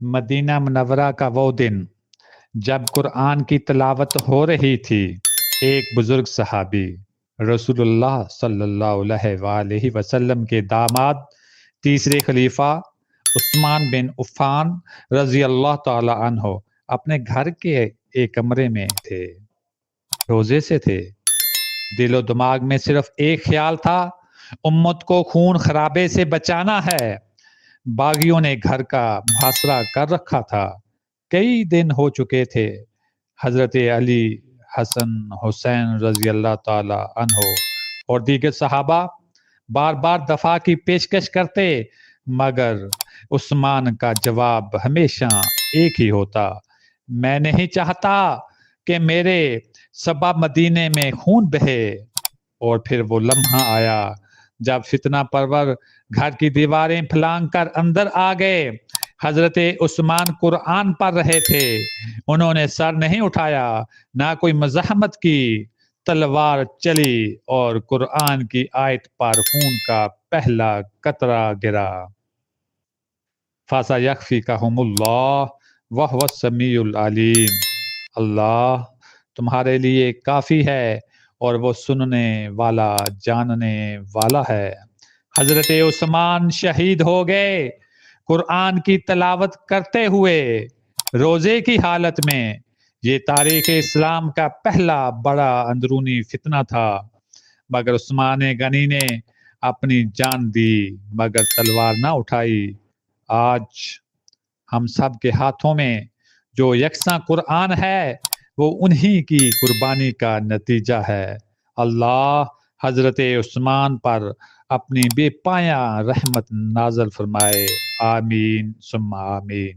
مدینہ منورہ کا وہ دن جب قرآن کی تلاوت ہو رہی تھی، ایک بزرگ صحابی رسول اللہ صلی اللہ علیہ وآلہ وسلم کے داماد تیسرے خلیفہ عثمان بن عفان رضی اللہ تعالی عنہ اپنے گھر کے ایک کمرے میں تھے، روزے سے تھے۔ دل و دماغ میں صرف ایک خیال تھا، امت کو خون خرابے سے بچانا ہے۔ باغیوں نے گھر کا محاصرہ کر رکھا تھا، کئی دن ہو چکے تھے۔ حضرت علی، حسن، حسین رضی اللہ تعالی عنہ اور دیگر صحابہ بار بار دفاع کی پیشکش کرتے، مگر عثمان کا جواب ہمیشہ ایک ہی ہوتا: میں نہیں چاہتا کہ میرے سبب مدینے میں خون بہے۔ اور پھر وہ لمحہ آیا جب فتنہ پرور گھر کی دیواریں پھلانگ کر اندر آ گئے۔ حضرت عثمان قرآن پڑھ رہے تھے، انہوں نے سر نہیں اٹھایا، نہ کوئی مزاحمت کی۔ تلوار چلی اور قرآن کی آیت پر خون کا پہلا قطرہ گرا۔ فَسَيَكْفِيكَهُمُ اللَّهُ وَهُوَ السَّمِيعُ الْعَلِيمُ۔ اللہ تمہارے لیے کافی ہے اور وہ سننے والا، جاننے والا ہے۔ حضرت عثمان شہید ہو گئے قرآن کی تلاوت کرتے ہوئے، روزے کی حالت میں۔ یہ تاریخ اسلام کا پہلا بڑا اندرونی فتنہ تھا، مگر عثمان غنی نے اپنی جان دی مگر تلوار نہ اٹھائی۔ آج ہم سب کے ہاتھوں میں جو یکساں قرآن ہے، وہ انہی کی قربانی کا نتیجہ ہے۔ اللہ حضرت عثمان پر اپنی بے پایاں رحمت نازل فرمائے، آمین ثم آمین۔